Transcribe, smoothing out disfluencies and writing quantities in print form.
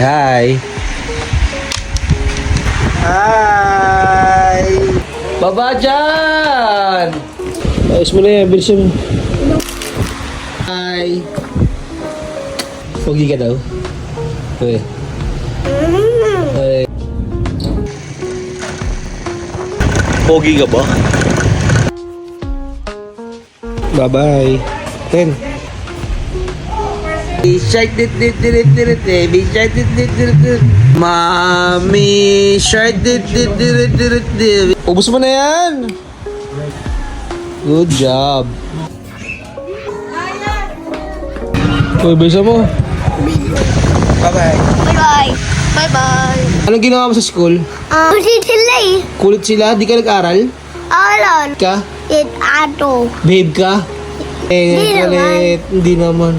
Hi. Hi. Baba dyan. Ayos mo na yan. Bilisan mo. Hi. Pogi ka daw. Okay. Hey. Pogi ka ba? Bye-bye. 10. Shark dit. Mami shark dit. Ubus mo na yan. Good job. Uy, bisa mo. Bye-bye. Bye-bye. Bye-bye. Anong ginawa mo sa school? Kulit sila eh. Kulit sila? Di ka nag-aral? Alon. Ka? It ato. Babe ka? Hindi naman. Hindi naman.